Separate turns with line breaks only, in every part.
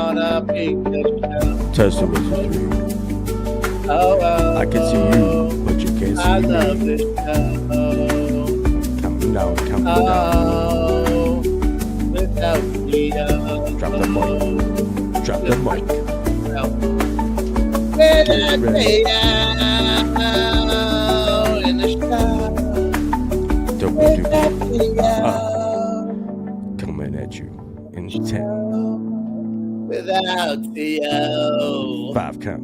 gonna make the show.
Test it with the 3. I can see you, but you can't see
I
me.
love this show.
Counting down, counting down.
Without Theo.
Drop the mic. Drop the mic.
Without Theo in the show. Without Theo.
Coming at you in 10.
Without Theo.
5 count.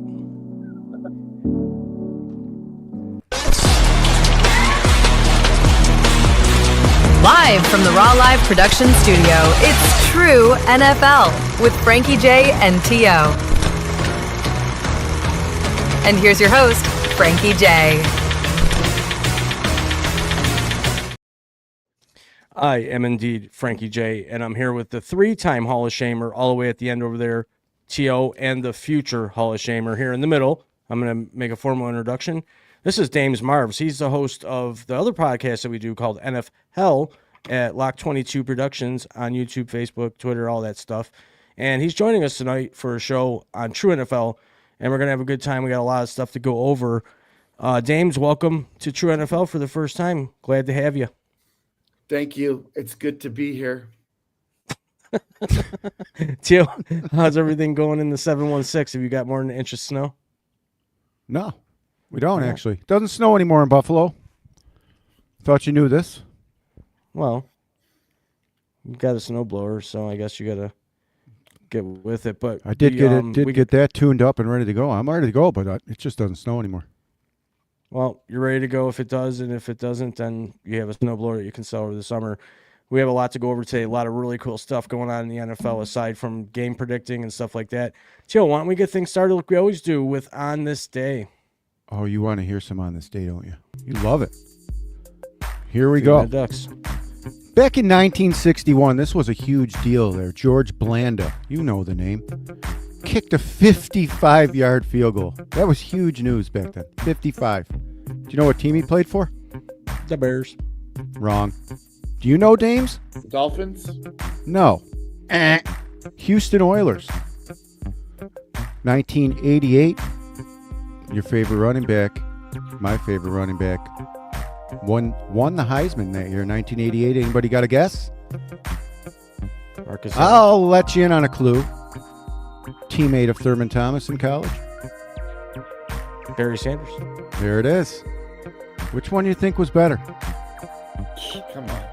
Live from the Raw Live production studio, it's True NFL with Frankie J and T.O. And here's your host, Frankie J.
I am indeed Frankie J, and I'm here with the 3-time Hall of Shamer all the way at the end over there, T.O., and the future Hall of Shamer here in the middle. I'm going to make a formal introduction. This is Dames Marvs. He's the host of the other podcast that we do called NFL at Lock 22 Productions on YouTube, Facebook, Twitter, all that stuff. And he's joining us tonight for a show on True NFL, and we're going to have a good time. We got a lot of stuff to go over. Dames, welcome to True NFL for the first time. Glad to have you.
Thank you. It's good to be here.
Tio, how's everything going in the 716? Have you got more than an inch of snow?
No, we don't actually. It doesn't snow anymore in Buffalo. Thought you knew this.
Well, you got a snowblower, so I guess you got to get with it. But
I did get that tuned up and ready to go. I'm ready to go, but it just doesn't snow anymore.
Well, you're ready to go if it does, and if it doesn't, then you have a snowblower that you can sell over the summer. We have a lot to go over today, a lot of really cool stuff going on in the NFL aside from game predicting and stuff like that. Tio, why don't we get things started like we always do with On This Day?
Oh, you want to hear some On This Day, don't you? You love it. Here we go.
Ducks.
Back in 1961, this was a huge deal there. George Blanda, you know the name, kicked a 55-yard field goal. That was huge news back then. 55. Do you know what team he played for?
The Bears.
Wrong. Do you know, Dames?
Dolphins?
No. Houston Oilers. 1988. Your favorite running back, my favorite running back, won the Heisman that year, 1988. Anybody got a guess?
Marcus.
I'll let you in on a clue. Teammate of Thurman Thomas in college.
Barry Sanders.
There it is. Which one do you think was better?
Come on.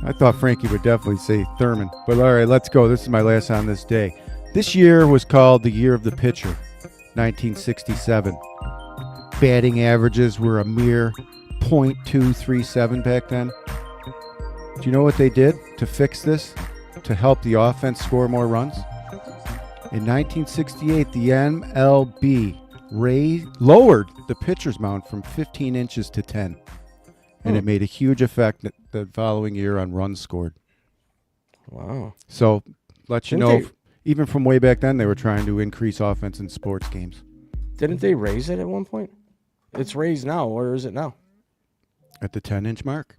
I thought Frankie would definitely say Thurman. But all right, let's go. This is my last On This Day. This year was called the Year of the Pitcher, 1967. Batting averages were a mere .237 back then. Do you know what they did to fix this? To help the offense score more runs? In 1968, the MLB lowered the pitcher's mound from 15 inches to 10. And it made a huge effect the following year on runs scored.
Wow.
So, let you know, even from way back then, they were trying to increase offense in sports games.
Didn't they raise it at one point? It's raised now. Where is it now?
At the 10-inch mark.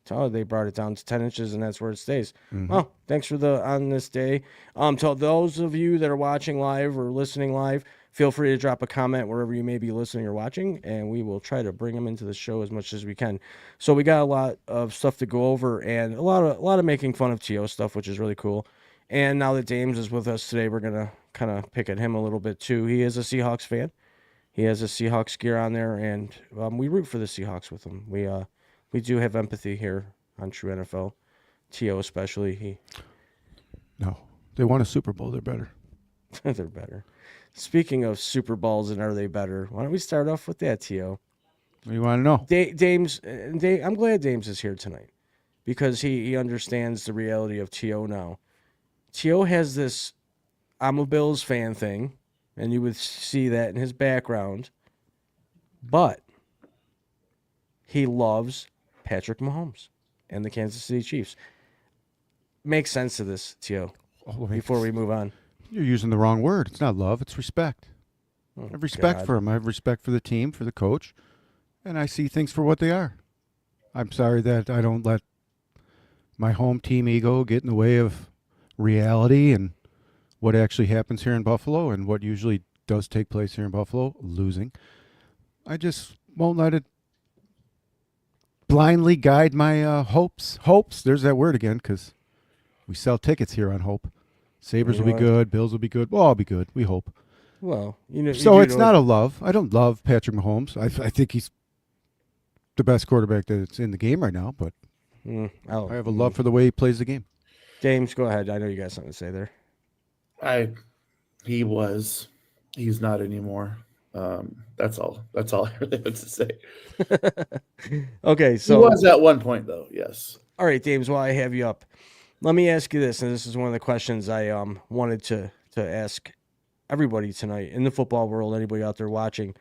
Oh, they brought it down to 10 inches, and that's where it stays.
Mm-hmm.
Well, thanks for the On This Day. To those of you that are watching live or listening live, feel free to drop a comment wherever you may be listening or watching, and we will try to bring them into the show as much as we can. So we got a lot of stuff to go over, and a lot of making fun of T.O. stuff, which is really cool. And now that Dames is with us today, we're gonna kind of pick at him a little bit too. He is a Seahawks fan. He has a Seahawks gear on there, and we root for the Seahawks with him. We do have empathy here on True NFL. T.O. especially.
No, they won a Super Bowl. They're better.
They're better. Speaking of Super Bowls and are they better, why don't we start off with that, T.O.?
What do you want to know?
Dames, I'm glad Dames is here tonight because he understands the reality of T.O. now. T.O. has this I'm a Bills fan thing, and you would see that in his background, but he loves Patrick Mahomes and the Kansas City Chiefs. Make sense of this, T.O., before we move on.
You're using the wrong word. It's not love. It's respect.
Oh,
I have respect for him. I have respect for the team, for the coach, and I see things for what they are. I'm sorry that I don't let my home team ego get in the way of reality and what actually happens here in Buffalo and what usually does take place here in Buffalo, losing. I just won't let it blindly guide my hopes. Hopes, there's that word again, because we sell tickets here on hope. Sabres will be good. Bills will be good. We'll all be good. We hope.
Well, you know.
So it's not a love. I don't love Patrick Mahomes. I think he's the best quarterback that's in the game right now, but I have a love for the way he plays the game.
James, go ahead. I know you got something to say there.
He's not anymore. That's all I really have to say.
Okay, so
he was at one point though. Yes.
All right, James, while I have you up, let me ask you this, and this is one of the questions I wanted to ask everybody tonight in the football world, anybody out there watching.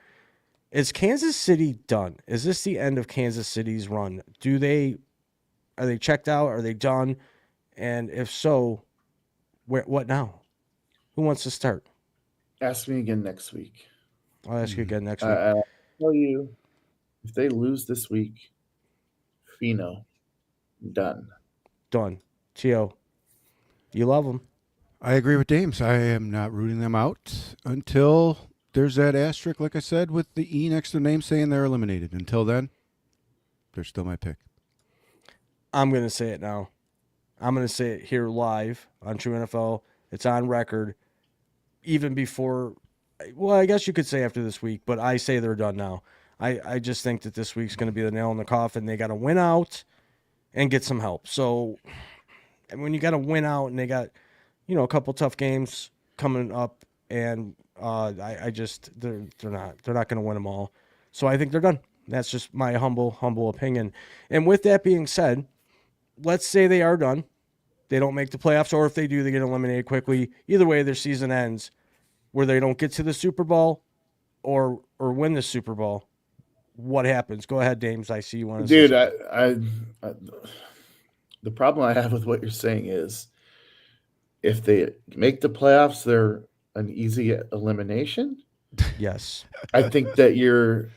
Is Kansas City done? Is this the end of Kansas City's run? Are they checked out? Are they done? And if so, what now? Who wants to start?
Ask me again next week.
I'll ask you again next week.
I'll tell you, if they lose this week, Fino, done.
Done. Tio, you love them.
I agree with James. I am not rooting them out until there's that asterisk, like I said, with the E next to the name saying they're eliminated. Until then, they're still my pick.
I'm going to say it now. I'm going to say it here live on True NFL. It's on record. Even before, well, I guess you could say after this week, but I say they're done now. I just think that this week's going to be the nail in the coffin. They got to win out and get some help. So, and when you got to win out and they got, a couple tough games coming up, and they're not going to win them all. So I think they're done. That's just my humble opinion. And with that being said, let's say they are done. They don't make the playoffs, or if they do, they get eliminated quickly. Either way, their season ends where they don't get to the Super Bowl or win the Super Bowl. What happens? Go ahead, Dames. I see you want to.
Dude, I the problem I have with what you're saying is, if they make the playoffs, they're an easy elimination.
Yes,
I think that you're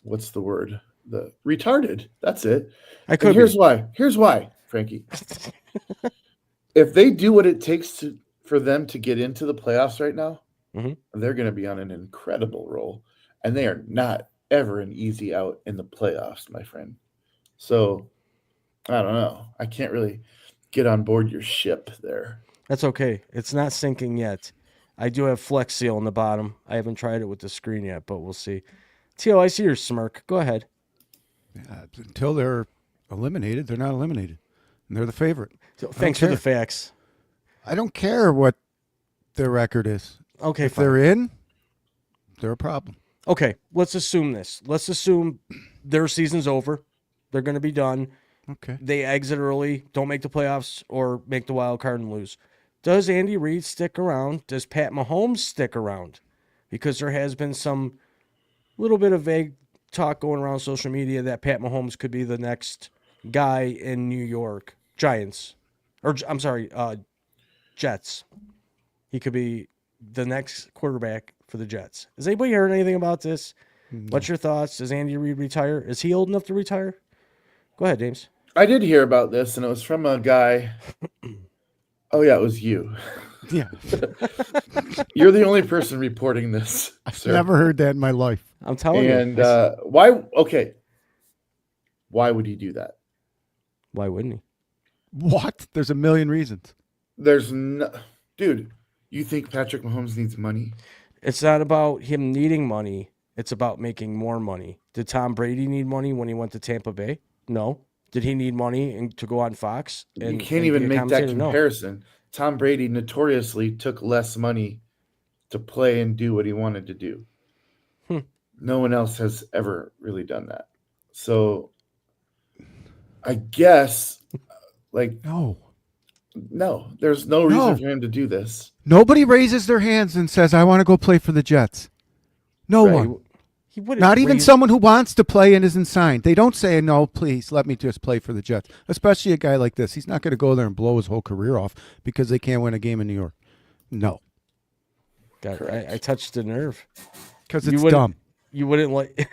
what's the word? The retarded. That's it. Here's why, Frankie. If they do what it takes for them to get into the playoffs right now, they're going to be on an incredible roll, and they are not ever an easy out in the playoffs, my friend. So I don't know. I can't really get on board your ship there.
That's okay. It's not sinking yet. I do have Flex Seal in the bottom. I haven't tried it with the screen yet, but we'll see. Tio, I see your smirk. Go ahead.
Yeah, until they're eliminated, they're not eliminated. And they're the favorite.
So, thanks for the facts.
I don't care what their record is.
Okay,
if they're in, they're a problem.
Okay, let's assume this. Let's assume their season's over. They're going to be done.
Okay.
They exit early, don't make the playoffs, or make the wild card and lose. Does Andy Reid stick around? Does Pat Mahomes stick around? Because there has been some little bit of vague talk going around social media that Pat Mahomes could be the next guy in New York Giants. Or, I'm sorry, Jets. He could be the next quarterback for the Jets. Has anybody heard anything about this? No. What's your thoughts? Does Andy Reid retire? Is he old enough to retire? Go ahead, James.
I did hear about this, and it was from a guy. Oh, yeah, it was you.
Yeah.
You're the only person reporting this.
I've never heard that in my life.
I'm telling you.
And why? Okay. Why would he do that?
Why wouldn't he?
What? There's a million reasons.
Dude, you think Patrick Mahomes needs money?
It's not about him needing money. It's about making more money. Did Tom Brady need money when he went to Tampa Bay? No. Did he need money to go on Fox?
You can't even make that comparison. No. Tom Brady notoriously took less money to play and do what he wanted to do. No one else has ever really done that. So I guess, no, there's no reason for him to do this.
Nobody raises their hands and says, I want to go play for the Jets. No one. Not even someone who wants to play and isn't signed. They don't say, no, please, let me just play for the Jets. Especially a guy like this. He's not going to go there and blow his whole career off because they can't win a game in New York. No.
God, I touched a nerve.
Because it's dumb.
You wouldn't like...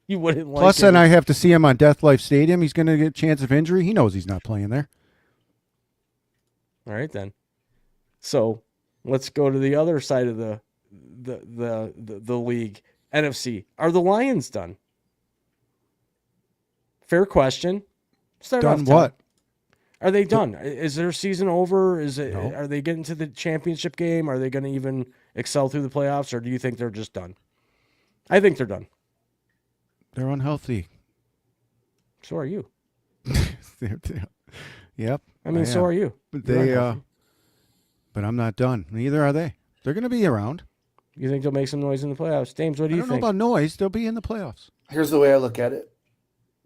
You wouldn't like
Plus, then I have to see him on Death Life Stadium. He's going to get a chance of injury. He knows he's not playing there.
All right, then. So let's go to the other side of the league. NFC. Are the Lions done? Fair question. Start
Done
off, Tom.
what?
Are they done? Is their season over?
No.
Are they getting to the championship game? Are they going to even excel through the playoffs, or do you think they're just done? I think they're done.
They're unhealthy.
So are you.
Yep.
I mean, so are you.
But I'm not done. Neither are they. They're going to be around.
You think they'll make some noise in the playoffs? James, what do you think?
I don't know about noise. They'll be in the playoffs.
Here's the way I look at it.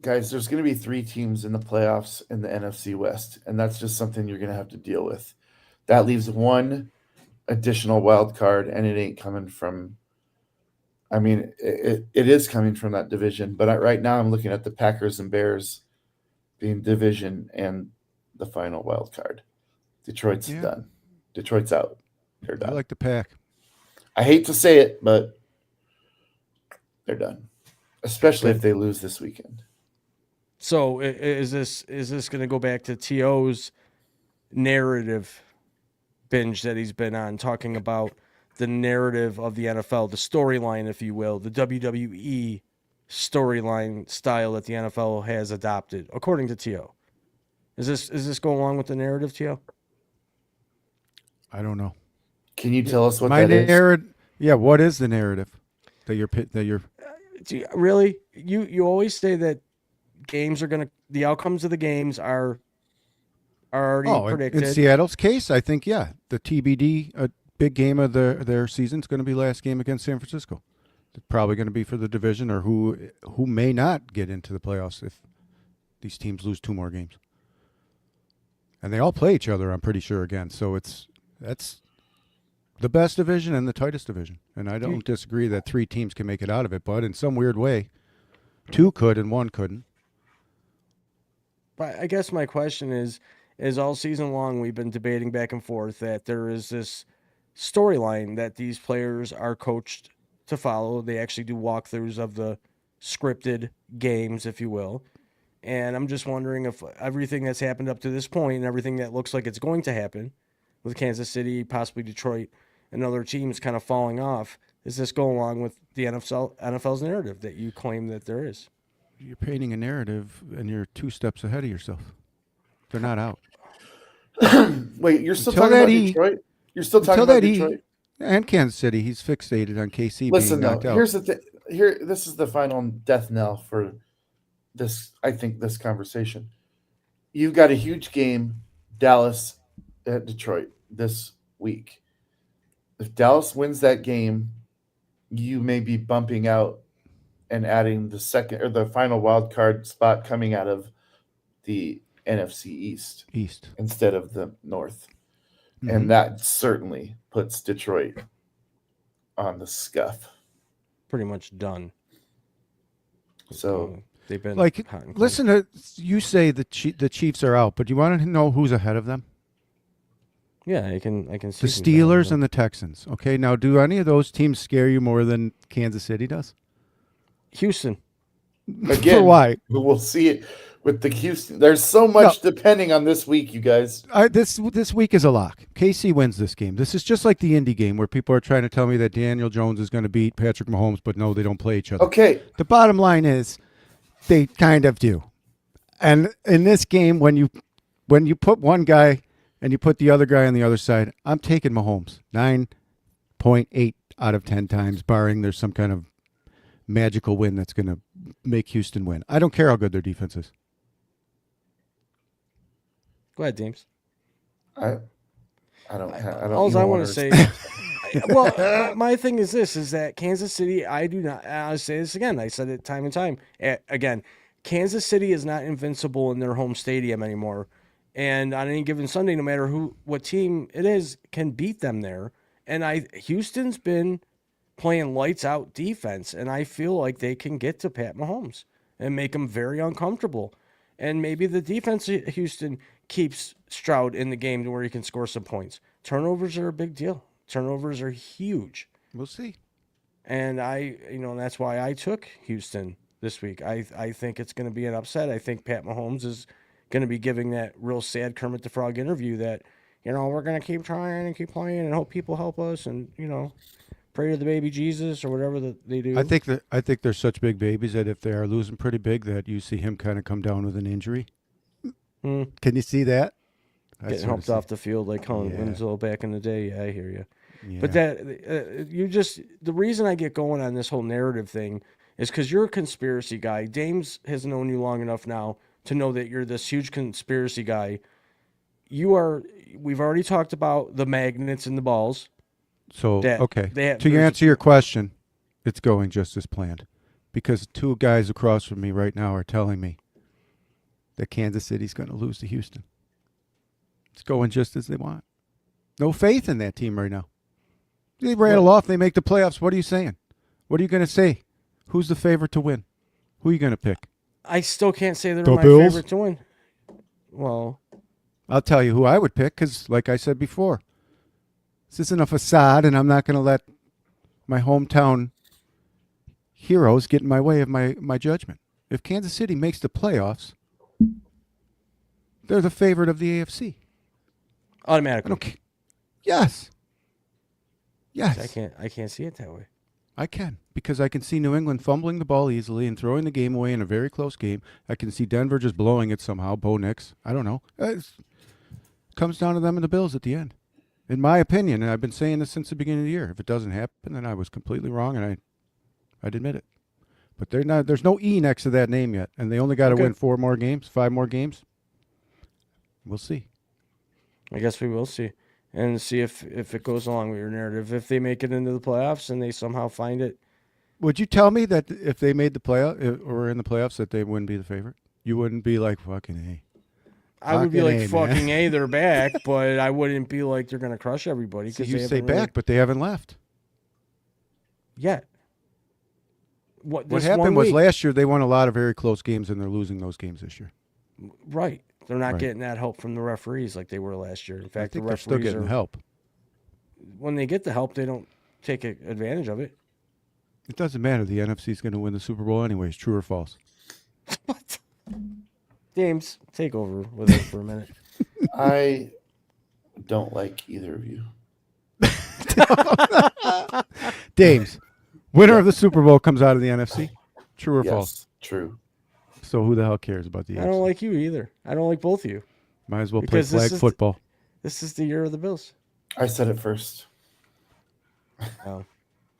Guys, there's going to be 3 teams in the playoffs in the NFC West, and that's just something you're going to have to deal with. That leaves one additional wild card, and it ain't coming from – I mean, it is coming from that division, but right now I'm looking at the Packers and Bears being division and the final wild card. Detroit's done. Detroit's out. They're done.
I like the Pack.
I hate to say it, but they're done, especially if they lose this weekend.
So is this going to go back to T.O.'s narrative binge that he's been on, talking about the narrative of the NFL, the storyline, if you will, the WWE storyline style that the NFL has adopted, according to T.O.? Is this go along with the narrative, T.O.?
I don't know.
Can you tell us what
my
that
narrative? Yeah, what is the narrative that you're
really? You always say that games are the outcomes of the games are already predicted.
In Seattle's case, I think the TBD, a big game of their season is going to be last game against San Francisco. It's probably going to be for the division, or who may not get into the playoffs if these teams lose 2 more games. And they all play each other, I'm pretty sure, again. So that's the best division and the tightest division. And I don't disagree that 3 teams can make it out of it, but in some weird way, 2 could and 1 couldn't.
But I guess my question is all season long we've been debating back and forth that there is this storyline that these players are coached to follow. They actually do walkthroughs of the scripted games, if you will. And I'm just wondering if everything that's happened up to this point and everything that looks like it's going to happen with Kansas City, possibly Detroit, and other teams kind of falling off, does this go along with the NFL's narrative that you claim that there is?
You're painting a narrative, and you're 2 steps ahead of yourself. They're not out.
Wait, you're still talking about Detroit? You're still talking about Detroit?
And Kansas City. He's fixated on KC
Listen,
being knocked out.
Here's the thing. This is the final death knell for this. I think this conversation. You've got a huge game, Dallas at Detroit this week. If Dallas wins that game, you may be bumping out and adding the second or the final wild card spot coming out of the NFC East instead of the North. Mm-hmm. And that certainly puts Detroit on the scuff.
Pretty much done.
So
they've been
listen to you say the Chiefs are out, but do you want to know who's ahead of them?
Yeah, I can see
the Steelers and the Texans. Okay, now do any of those teams scare you more than Kansas City does?
Houston.
Again,
for why?
We'll see it with the Houston. There's so much depending on this week, you guys.
This week is a lock. KC wins this game. This is just like the Indy game where people are trying to tell me that Daniel Jones is going to beat Patrick Mahomes, but no, they don't play each other.
Okay.
The bottom line is they kind of do. And in this game, when you put one guy and you put the other guy on the other side, I'm taking Mahomes 9.8 out of 10 times, barring there's some kind of magical win that's going to make Houston win. I don't care how good their defense is.
Go ahead, James.
I don't.
All I want to say. Well, my thing is this: is that Kansas City. I do not. I'll say this again. I said it time and time again. Kansas City is not invincible in their home stadium anymore, and on any given Sunday, no matter what team it is, can beat them there. And Houston's been playing lights out defense, and I feel like they can get to Pat Mahomes and make him very uncomfortable. And maybe the defense of Houston keeps Stroud in the game to where he can score some points. Turnovers are a big deal. Turnovers are huge.
We'll see.
And that's why I took Houston this week. I think it's going to be an upset. I think Pat Mahomes is going to be giving that real sad Kermit the Frog interview that we're gonna keep trying and keep playing and hope people help us and pray to the baby Jesus or whatever that they do.
I think they're such big babies that if they are losing pretty big, that you see him kind of come down with an injury. Can you see that?
Getting helped off the field like Winslow back in the day. Yeah, I hear you.
Yeah.
But the reason I get going on this whole narrative thing is because you're a conspiracy guy. Dames has known you long enough now to know that you're this huge conspiracy guy. We've already talked about the magnets in the balls.
So, okay. To answer your question, it's going just as planned. Because 2 guys across from me right now are telling me that Kansas City's going to lose to Houston. It's going just as they want. No faith in that team right now. They rattle off. They make the playoffs. What are you saying? What are you going to say? Who's the favorite to win? Who are you going to pick?
I still can't say they're
The
my
Bills?
favorite to win. Well,
I'll tell you who I would pick because, like I said before, this isn't a facade, and I'm not going to let my hometown heroes get in my way of my judgment. If Kansas City makes the playoffs, they're the favorite of the AFC.
automatically.
Okay. Yes. Yes.
I can't see it that way.
I can, because I can see New England fumbling the ball easily and throwing the game away in a very close game. I can see Denver just blowing it somehow. Bo Nix. I don't know. It comes down to them and the Bills at the end. In my opinion, and I've been saying this since the beginning of the year, if it doesn't happen, then I was completely wrong, and I'd admit it. But there's no E next to that name yet, and they only got to win 5 more games. We'll see.
I guess we will see. And see if it goes along with your narrative. If they make it into the playoffs and they somehow find it.
Would you tell me that if they made the playoff or in the playoffs that they wouldn't be the favorite? You wouldn't be like, fucking A.
I would be like, fucking
man.
A, they're back, but I wouldn't be like they're going to crush everybody.
So you say back, but they haven't left.
Yet.
What happened was last year they won a lot of very close games, and they're losing those games this year.
Right. They're not getting that help from the referees like they were last year. In fact,
I think they're still getting help.
When they get the help, they don't take advantage of it.
It doesn't matter. The NFC's going to win the Super Bowl anyways. True or false?
What? James, take over with it for a minute.
I don't like either of you.
Dames, winner of the Super Bowl comes out of the NFC. True or false?
True.
So who the hell cares about the AFC?
I don't like you either. I don't like both of you.
Might as well play flag football.
This is the year of the Bills.
I said it first.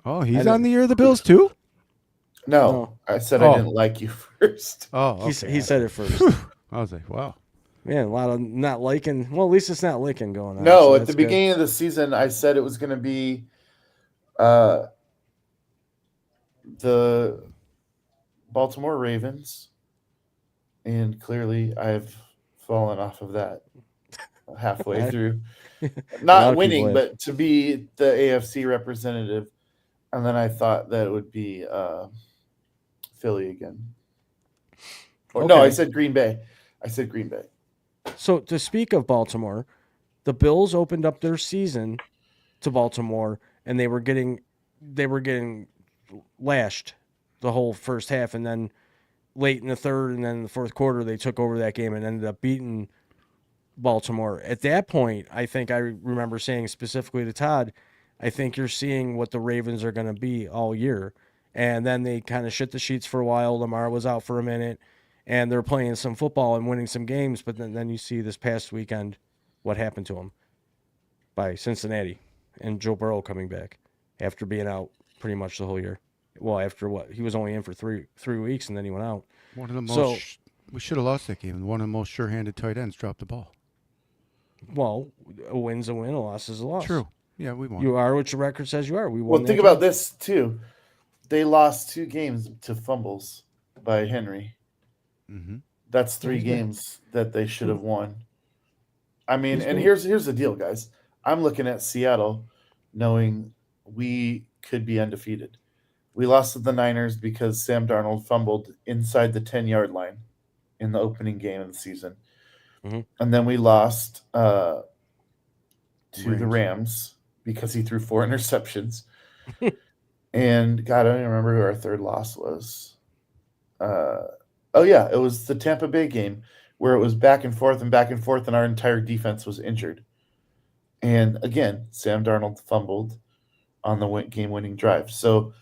Oh, he's on the year of the Bills too?
No. I said I didn't like you first.
Oh, okay.
He said it first.
I was like, wow.
Man, a lot of not liking. Well, at least it's not licking going on.
No, at the beginning of the season, I said it was going to be the Baltimore Ravens. And clearly, I've fallen off of that halfway through. Not winning, but to be the AFC representative. And then I thought that it would be Philly again. Or no, I said Green Bay.
So to speak of Baltimore, the Bills opened up their season to Baltimore, and they were getting lashed the whole first half, and then late in the third and then the fourth quarter, they took over that game and ended up beating Baltimore. At that point, I think I remember saying specifically to Todd, I think you're seeing what the Ravens are going to be all year. And then they kind of shit the sheets for a while. Lamar was out for a minute, and they're playing some football and winning some games. But then you see this past weekend what happened to them by Cincinnati and Joe Burrow coming back after being out pretty much the whole year. Well, after what? He was only in for three weeks, and then he went out.
One of the most. We should have lost that game. One of the most sure-handed tight ends dropped the ball.
Well, a win's a win, a loss is a loss.
True. Yeah, we won.
You are what your record says you are. We won.
Well, think about this, too. They lost 2 games to fumbles by Henry.
Mm-hmm.
That's 3 games that they should have won. I mean, and here's the deal, guys. I'm looking at Seattle knowing we could be undefeated. We lost to the Niners because Sam Darnold fumbled inside the 10-yard line in the opening game of the season.
Mm-hmm.
And then we lost to the Rams because he threw 4 interceptions. And, God, I don't even remember who our third loss was. It was the Tampa Bay game where it was back and forth, and our entire defense was injured. And again, Sam Darnold fumbled on the game-winning drive. So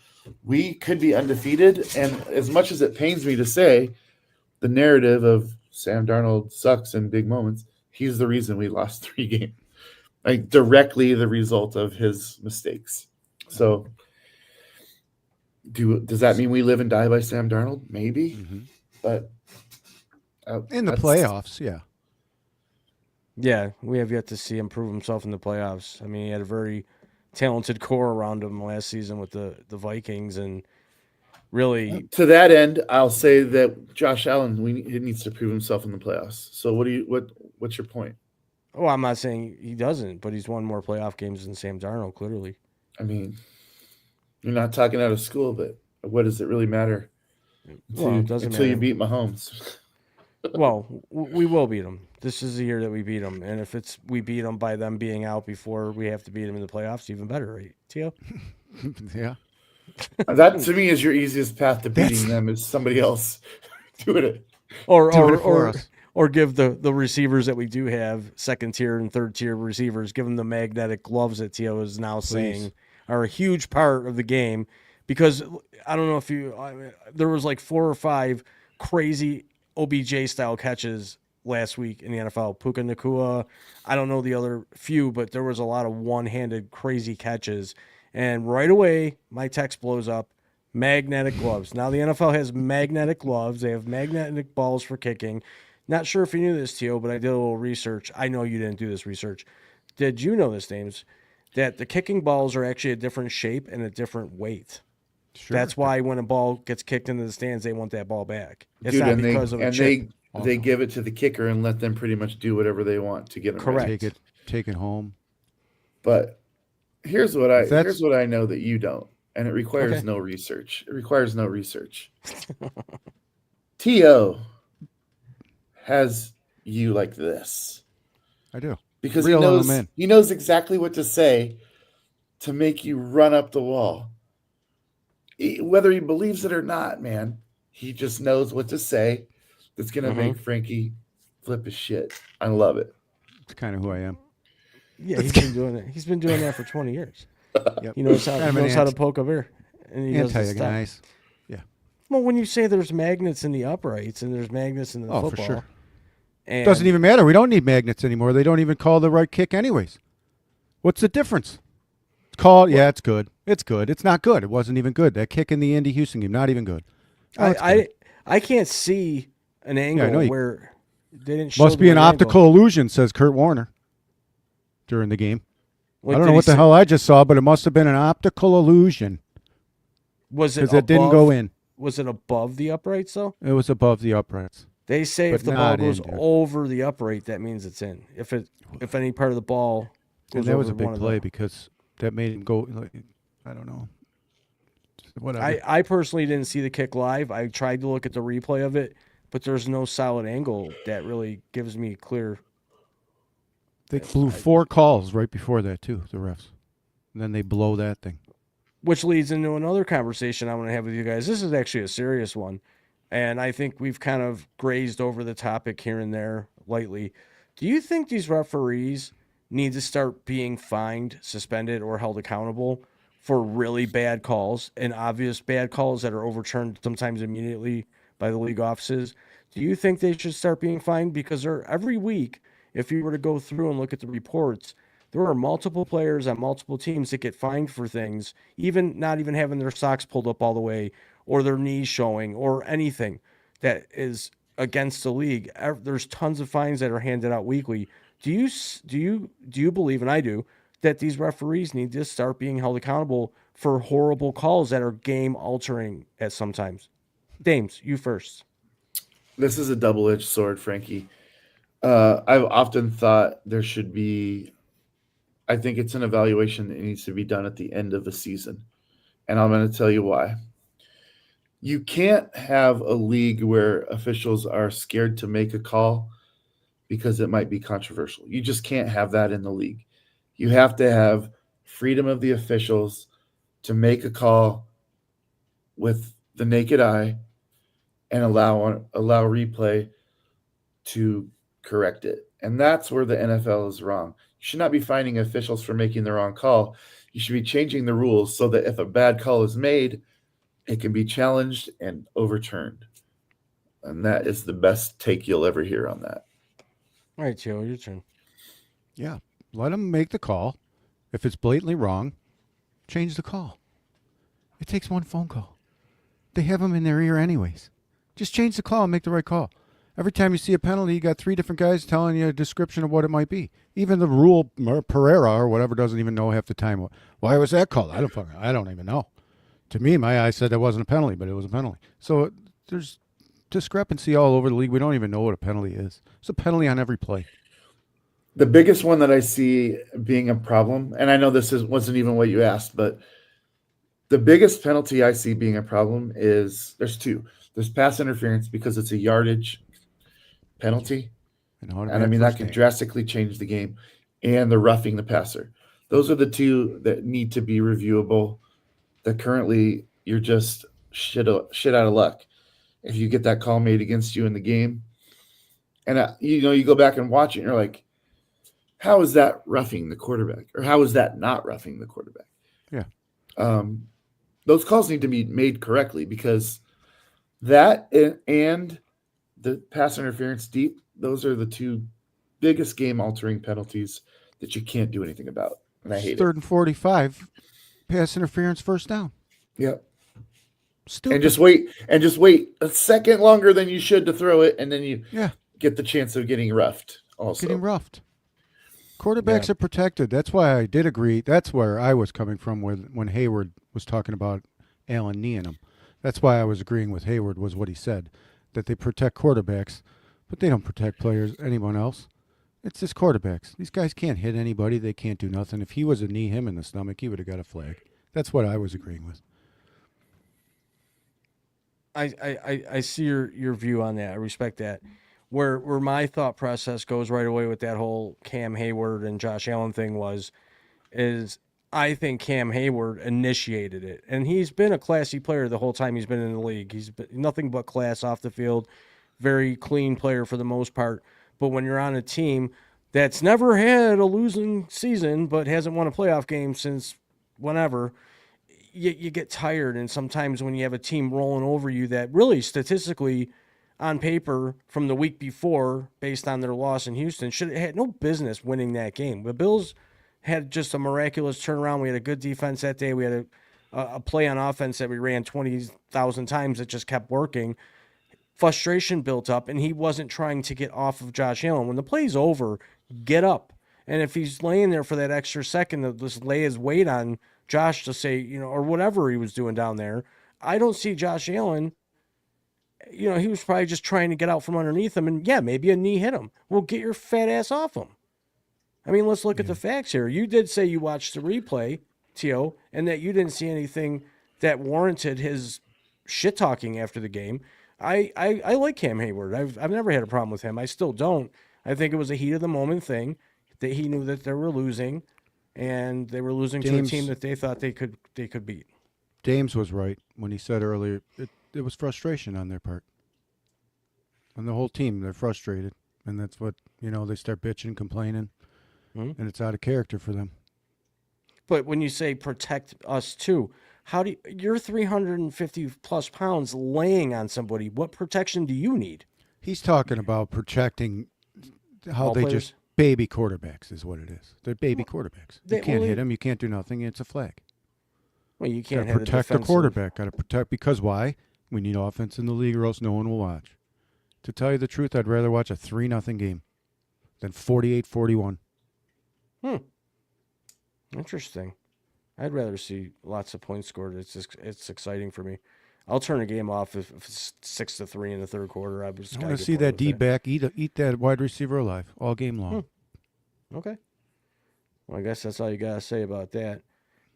we could be undefeated. And as much as it pains me to say, the narrative of Sam Darnold sucks in big moments, he's the reason we lost 3 games. Like directly the result of his mistakes. So does that mean we live and die by Sam Darnold? Maybe.
Mm-hmm.
But
in the playoffs, yeah.
Yeah, we have yet to see him prove himself in the playoffs. I mean, he had a very talented core around him last season with the Vikings, and really
to that end, I'll say that Josh Allen he needs to prove himself in the playoffs. So what's your point?
Oh, I'm not saying he doesn't, but he's won more playoff games than Sam Darnold, clearly.
I mean, you're not talking out of school, but what does it really matter?
Well, it doesn't
until
matter.
You beat Mahomes.
Well, we will beat them. This is the year that we beat them, and if we beat them by them being out before we have to beat them in the playoffs, even better, right, Tio?
Yeah.
That to me is your easiest path to beating them is somebody else doing it,
or give the receivers that we do have, second tier and third tier receivers, give them the magnetic gloves that Tio is now saying are a huge part of the game. Because I don't know if there was like 4 or 5 crazy OBJ style catches last week in the NFL. Puka Nacua, I don't know the other few, but there was a lot of one-handed crazy catches. And right away, my text blows up, magnetic gloves. Now the NFL has magnetic gloves. They have magnetic balls for kicking. Not sure if you knew this, Tio, but I did a little research. I know you didn't do this research. Did you know this, James? That the kicking balls are actually a different shape and a different weight. Sure. That's why when a ball gets kicked into the stands, they want that ball back. It's not because of a chip.
They give it to the kicker and let them pretty much do whatever they want to get them.
Correct.
Ready.
Take it home.
But here's what I know that you don't, and it requires no research. It requires no research. T.O. has you like this.
I do.
Because he knows exactly what to say to make you run up the wall. Whether he believes it or not, man, he just knows what to say that's going to make Frankie flip his shit. I love it.
It's kind of who I am.
Yeah, he's been doing it. He's been doing that for 20 years. Yep. He knows how to poke a bear. And he
antagonist. Yeah.
Well, when you say there's magnets in the uprights and there's magnets in the football.
For sure. It doesn't even matter. We don't need magnets anymore. They don't even call the right kick anyways. What's the difference? It's good. It's good. It's not good. It wasn't even good. That kick in the Andy Houston game, not even good.
I can't see an angle where they didn't show.
Must be an optical illusion, says Kurt Warner during the game. I don't know what the hell I just saw, but it must have been an optical illusion.
Was it?
Because it didn't go in.
Was it above the uprights though?
It was above the uprights.
They say if the ball goes over the upright, that means it's in. If any part of the ball goes
that
over
was a big play because that made him go. I don't know. Whatever.
I personally didn't see the kick live. I tried to look at the replay of it, but there's no solid angle that really gives me clear.
They blew 4 calls right before that too, the refs. And then they blow that thing.
Which leads into another conversation I want to have with you guys. This is actually a serious one. And I think we've kind of grazed over the topic here and there lightly. Do you think these referees need to start being fined, suspended, or held accountable for really bad calls and obvious bad calls that are overturned sometimes immediately by the league offices? Do you think they should start being fined? Because every week, if you were to go through and look at the reports, there are multiple players on multiple teams that get fined for things, even not even having their socks pulled up all the way or their knees showing or anything that is against the league. There's tons of fines that are handed out weekly. Do you believe, and I do, that these referees need to start being held accountable for horrible calls that are game altering at sometimes? Dames, you first.
This is a double-edged sword, Frankie. I've often thought there should be, I think it's an evaluation that needs to be done at the end of the season. And I'm going to tell you why. You can't have a league where officials are scared to make a call because it might be controversial. You just can't have that in the league. You have to have freedom of the officials to make a call with the naked eye and allow replay to correct it. And that's where the NFL is wrong. You should not be fining officials for making the wrong call. You should be changing the rules so that if a bad call is made, it can be challenged and overturned. And that is the best take you'll ever hear on that.
All right, Joe, your turn.
Yeah. Let them make the call. If it's blatantly wrong, change the call. It takes one phone call. They have them in their ear anyways. Just change the call and make the right call. Every time you see a penalty, you got 3 different guys telling you a description of what it might be. Even the rule Pereira or whatever doesn't even know half the time. Why was that called? I don't even know. To me, my eyes said that wasn't a penalty, but it was a penalty. So there's discrepancy all over the league. We don't even know what a penalty is. It's a penalty on every play.
The biggest one that I see being a problem, and I know this wasn't even what you asked, but the biggest penalty I see being a problem is there's 2. There's pass interference because it's a yardage penalty. And I mean, that could drastically change the game. And the roughing the passer. Those are the 2 that need to be reviewable. That currently you're just shit out of luck if you get that call made against you in the game. And, you go back and watch it and you're like, how is that roughing the quarterback? Or how is that not roughing the quarterback?
Yeah.
Those calls need to be made correctly because that and the pass interference deep, those are the 2 biggest game-altering penalties that you can't do anything about. And I hate it.
3rd and 45, pass interference, first down.
Yep.
Stupid.
And just wait a second longer than you should to throw it, and then you get the chance of getting roughed also.
Getting roughed. Quarterbacks are protected. That's why I did agree. That's where I was coming from when Hayward was talking about Allen kneeing him. That's why I was agreeing with Hayward was what he said, that they protect quarterbacks, but they don't protect players, anyone else. It's just quarterbacks. These guys can't hit anybody. They can't do nothing. If he was to knee him in the stomach, he would have got a flag. That's what I was agreeing with.
I see your view on that. I respect that. Where my thought process goes right away with that whole Cam Hayward and Josh Allen thing is I think Cam Hayward initiated it. And he's been a classy player the whole time he's been in the league. He's been nothing but class off the field, very clean player for the most part. But when you're on a team that's never had a losing season but hasn't won a playoff game since whenever, you get tired. And sometimes when you have a team rolling over you that really statistically on paper from the week before, based on their loss in Houston, should have had no business winning that game. The Bills had just a miraculous turnaround. We had a good defense that day. We had a play on offense that we ran 20,000 times that just kept working. Frustration built up, and he wasn't trying to get off of Josh Allen. When the play's over, get up. And if he's laying there for that extra second to just lay his weight on Josh to say, or whatever he was doing down there, I don't see Josh Allen. He was probably just trying to get out from underneath him, and maybe a knee hit him. Well, get your fat ass off him. I mean, let's look at the facts here. You did say you watched the replay, T.O., and that you didn't see anything that warranted his shit talking after the game. I like Cam Hayward. I've never had a problem with him. I still don't. I think it was a heat of the moment thing that he knew that they were losing, and they were losing to a team that they thought they could beat.
James was right when he said earlier it was frustration on their part. And the whole team, they're frustrated. And that's what, they start bitching, complaining, and it's out of character for them.
But when you say protect us too, you're 350 plus pounds laying on somebody. What protection do you need?
He's talking about protecting how they just baby quarterbacks is what it is. They're baby quarterbacks. You can't hit them. You can't do nothing. It's a flag.
Well, you can't
protect the quarterback. Got to protect because why? We need offense in the league or else no one will watch. To tell you the truth, I'd rather watch a 3-0 game than 48-41.
Interesting. I'd rather see lots of points scored. It's exciting for me. I'll turn a game off if it's 6-3 in the third quarter. I want
to see that D-back eat that wide receiver alive all game long.
Okay. Well, I guess that's all you got to say about that.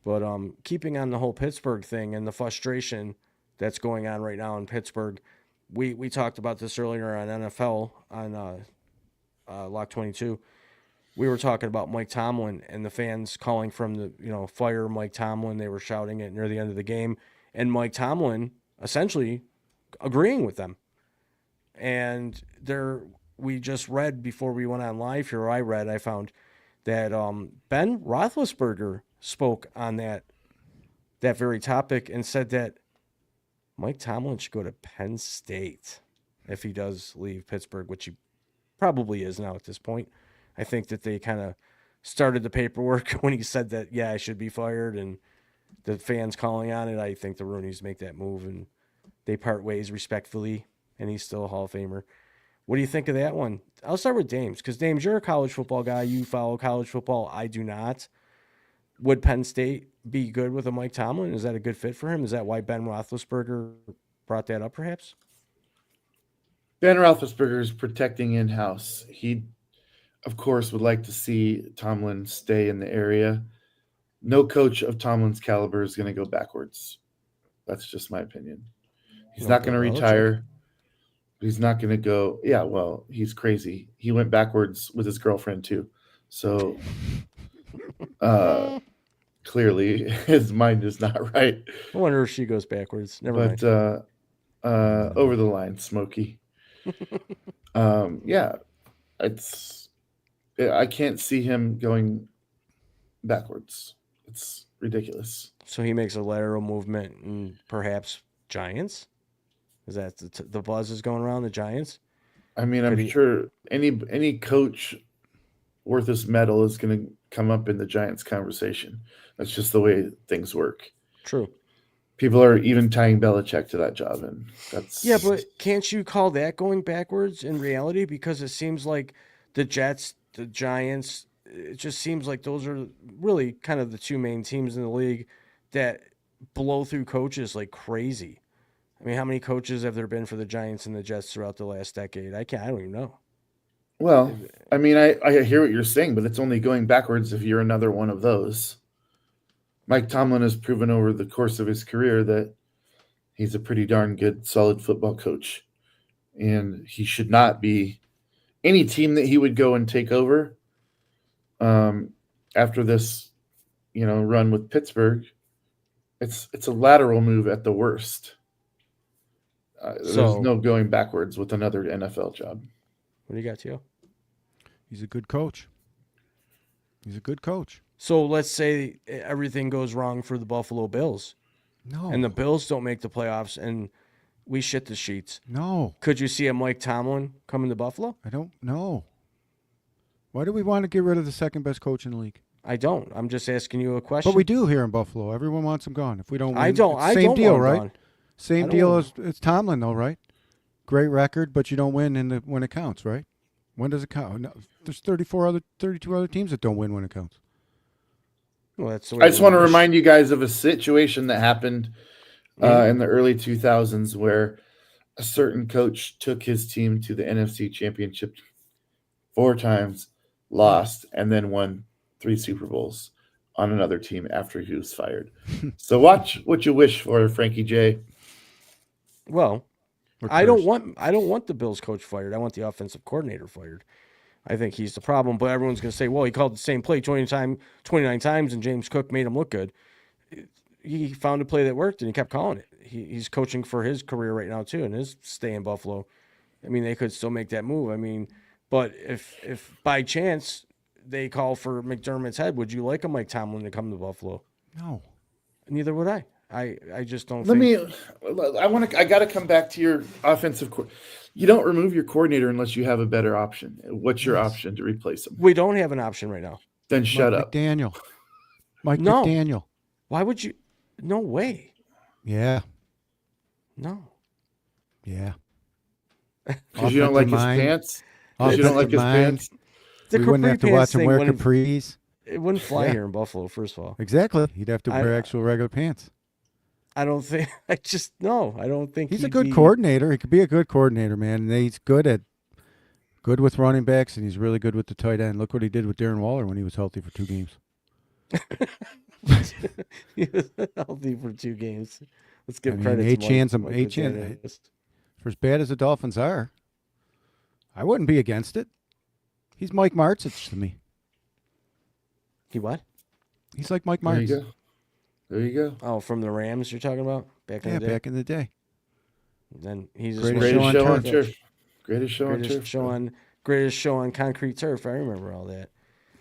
But keeping on the whole Pittsburgh thing and the frustration that's going on right now in Pittsburgh, we talked about this earlier on NFL on Lock 22. We were talking about Mike Tomlin and the fans calling from the, fire Mike Tomlin. They were shouting it near the end of the game. And Mike Tomlin essentially agreeing with them. And we just read before we went on live here, I found that Ben Roethlisberger spoke on that very topic and said that Mike Tomlin should go to Penn State if he does leave Pittsburgh, which he probably is now at this point. I think that they kind of started the paperwork when he said that, yeah, I should be fired, and the fans calling on it. I think the Rooneys make that move, and they part ways respectfully, and he's still a Hall of Famer. What do you think of that one? I'll start with Dames, because Dames, you're a college football guy. You follow college football. I do not. Would Penn State be good with a Mike Tomlin? Is that a good fit for him? Is that why Ben Roethlisberger brought that up, perhaps?
Ben Roethlisberger is protecting in-house. He, of course, would like to see Tomlin stay in the area. No coach of Tomlin's caliber is going to go backwards. That's just my opinion. He's not going to retire. He's not going to go. Yeah, well, he's crazy. He went backwards with his girlfriend too. So clearly his mind is not right.
I wonder if she goes backwards. Never mind.
Over the line, Smokey. Yeah, I can't see him going backwards. It's ridiculous.
So he makes a lateral movement and perhaps Giants? Is that the buzz is going around the Giants?
I mean, I'm sure any coach worth his medal is going to come up in the Giants conversation. That's just the way things work.
True.
People are even tying Belichick to that job, and that's...
Yeah, but can't you call that going backwards in reality? Because it seems like the Jets, the Giants, it just seems like those are really kind of the two main teams in the league that blow through coaches like crazy. I mean, how many coaches have there been for the Giants and the Jets throughout the last decade? I don't even know.
Well, I mean, I hear what you're saying, but it's only going backwards if you're another one of those. Mike Tomlin has proven over the course of his career that he's a pretty darn good, solid football coach. And he should not be any team that he would go and take over after this, run with Pittsburgh. It's a lateral move at the worst. There's no going backwards with another NFL job.
What do you got, Tio?
He's a good coach. He's a good coach.
So let's say everything goes wrong for the Buffalo Bills.
No.
And the Bills don't make the playoffs and we shit the sheets.
No.
Could you see a Mike Tomlin coming to Buffalo?
I don't know. Why do we want to get rid of the second best coach in the league?
I don't. I'm just asking you a question.
But we do here in Buffalo. Everyone wants him gone. If we don't win,
I don't.
same deal, right?
Gone.
Same deal as Tomlin, though, right? Great record, but you don't win when it counts, right? When does it count? No, there's 32 other teams that don't win when it counts.
Well, that's the way
I just want to remind you guys of a situation that happened in the early 2000s where a certain coach took his team to the NFC Championship 4 times, lost, and then won 3 Super Bowls on another team after he was fired. So watch what you wish for, Frankie J.
Well, I don't want the Bills coach fired. I want the offensive coordinator fired. I think he's the problem, but everyone's going to say, well, he called the same play 29 times, and James Cook made him look good. He found a play that worked, and he kept calling it. He's coaching for his career right now, too, and his stay in Buffalo. I mean, they could still make that move. I mean, but if by chance they call for McDermott's head, would you like a Mike Tomlin to come to Buffalo?
No.
Neither would I. I just don't
I got to come back to your offensive you don't remove your coordinator unless you have a better option. What's your option to replace him?
We don't have an option right now.
Then shut up.
Mike McDaniel.
Why would you? No way.
Yeah.
No.
Yeah.
Because you don't like his pants? Because you don't like his pants?
We
wouldn't have to watch him wear capris.
It wouldn't fly here in Buffalo, first of all.
Exactly. He'd have to wear actual regular pants.
I don't think. I don't think
he's a good coordinator. He could be a good coordinator, man. And he's good with running backs, and he's really good with the tight end. Look what he did with Darren Waller when he was healthy for 2 games.
He was healthy for 2 games. Let's give credit to Mike.
For as bad as the Dolphins are, I wouldn't be against it. He's Mike Martzich to me.
He what?
He's like Mike Martz.
There you go.
Oh, from the Rams you're talking about? Back in the day?
Back in the day.
Then he's
greatest show on turf. Greatest show on turf.
Show on Greatest Show on Concrete Turf. I remember all that.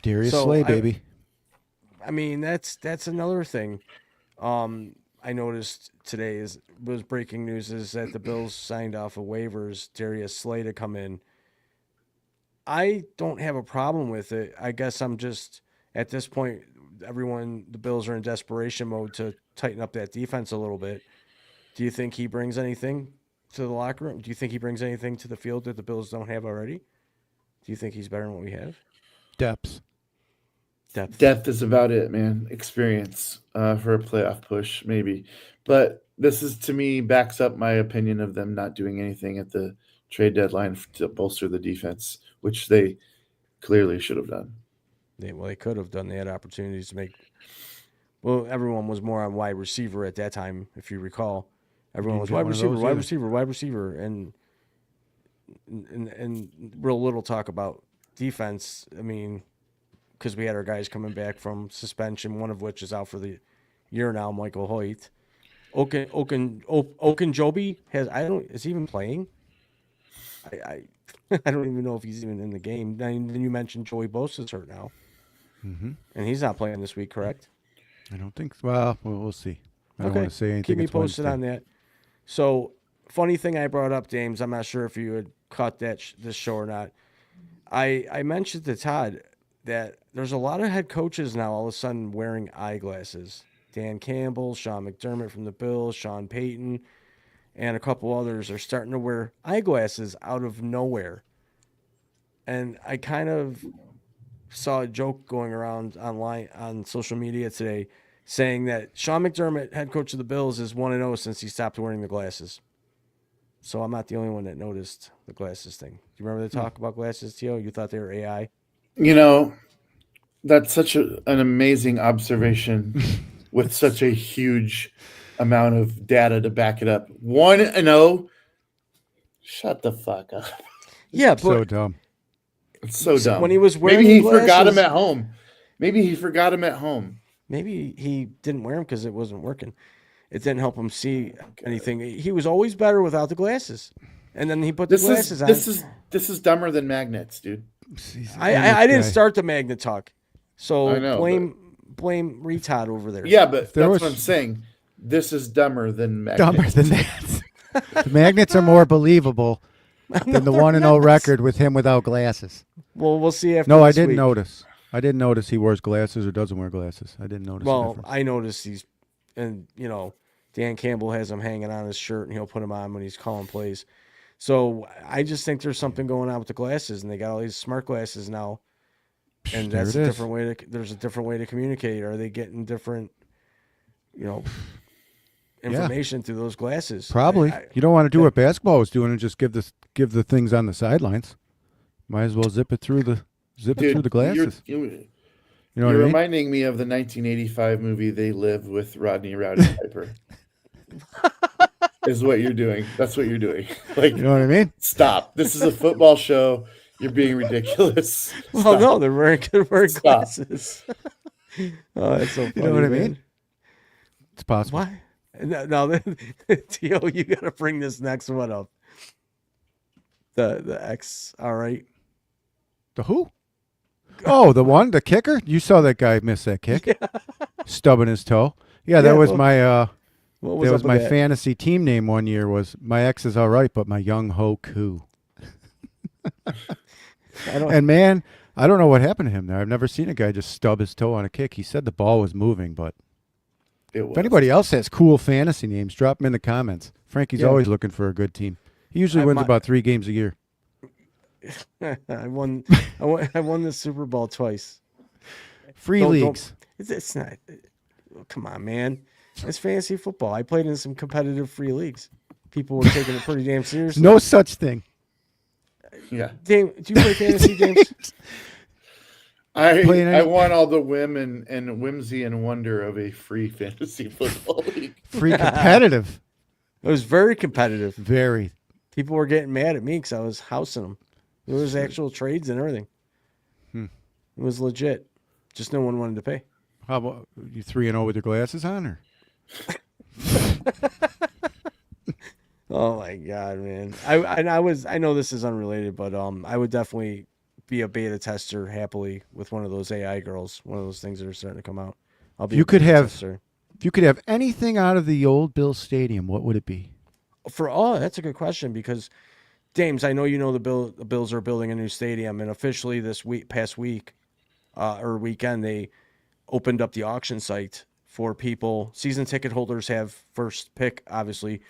Darius Slay, baby.
I mean, that's another thing. I noticed today was breaking news is that the Bills signed off of waivers, Darius Slay to come in. I don't have a problem with it. I guess I'm just at this point, the Bills are in desperation mode to tighten up that defense a little bit. Do you think he brings anything to the locker room? Do you think he brings anything to the field that the Bills don't have already? Do you think he's better than what we have?
Depth is about it, man. Experience for a playoff push, maybe. But this is, to me, backs up my opinion of them not doing anything at the trade deadline to bolster the defense, which they clearly should have done.
They could have done. They had opportunities to make. Well, everyone was more on wide receiver at that time, if you recall. Everyone was wide receiver, and real little talk about defense. I mean, because we had our guys coming back from suspension, one of which is out for the year now, Michael Hoyt. Okunjobi is he even playing? I don't even know if he's even in the game. Then you mentioned Joey Bosa's hurt now, and he's not playing this week, correct?
I don't think so. Well, we'll see. I don't want to say anything.
Keep me posted on that. So, funny thing I brought up, James, I'm not sure if you had caught this show or not. I mentioned to Todd that there's a lot of head coaches now all of a sudden wearing eyeglasses. Dan Campbell, Sean McDermott from the Bills, Sean Payton, and a couple others are starting to wear eyeglasses out of nowhere. And I kind of saw a joke going around online on social media today saying that Sean McDermott, head coach of the Bills, is 1-0 since he stopped wearing the glasses. So I'm not the only one that noticed the glasses thing. Do you remember the talk about glasses, Tio? You thought they were AI?
You know, that's such an amazing observation with such a huge amount of data to back it up. 1-0. Shut the fuck up.
Yeah, but
so dumb.
It's so dumb.
When he was wearing
maybe he
glasses,
forgot him at home.
Maybe he didn't wear them because it wasn't working. It didn't help him see anything. He was always better without the glasses. And then he put the glasses on.
This is dumber than magnets, dude.
I didn't start the magnet talk. So
I know,
blame retard over there.
Yeah, but that's what I'm saying. This is dumber than magnets.
Dumber than that. The magnets are more believable than the 1-0 record with him without glasses.
Well, we'll see after
No, I
this
didn't
week.
notice. I didn't notice he wears glasses or doesn't wear glasses. I didn't notice.
Well, I noticed and Dan Campbell has them hanging on his shirt, and he'll put them on when he's calling plays. So I just think there's something going on with the glasses, and they got all these smart glasses now, and that's a different way there's a different way to communicate. Are they getting different, information through those glasses?
Probably. You don't want to do what basketball was doing and just give the things on the sidelines. Might as well zip it through the glasses.
You're reminding me of the 1985 movie They Live with Rodney Rowdy Piper. Is what you're doing. That's what you're doing. Like,
you know what I mean?
Stop. This is a football show. You're being ridiculous.
Well, no, they're wearing glasses. Oh, that's so funny.
You know what I mean? It's possible.
Why? No, Tio, you got to bring this next one up. The X, all right.
The who? Oh, the kicker? You saw that guy miss that kick. Yeah. Stubbing his toe. Yeah, that was my fantasy team name one year was my ex is all right, but my young ho coo. And man, I don't know what happened to him there. I've never seen a guy just stub his toe on a kick. He said the ball was moving, but if anybody else has cool fantasy names, drop them in the comments. Frankie's always looking for a good team. He usually wins about 3 games a year.
I won the Super Bowl twice.
Free leagues.
It's not. Come on, man. It's fantasy football. I played in some competitive free leagues. People were taking it pretty damn seriously.
No such thing.
Yeah.
James, do you play fantasy, James?
I won all the whim and whimsy and wonder of a free fantasy football league.
Free competitive.
It was very competitive.
Very.
People were getting mad at me because I was housing them. There was actual trades and everything. It was legit. Just no one wanted to pay.
How about you 3-0 with your glasses on, or?
Oh my God, man! I know this is unrelated, but I would definitely be a beta tester happily with one of those AI girls, one of those things that are starting to come out. I'll be a beta tester.
If you could have anything out of the old Bill Stadium, what would it be?
That's a good question because James, I know you know the Bills are building a new stadium, and officially this past week, or weekend, they opened up the auction site for people. Season ticket holders have first pick. Obviously,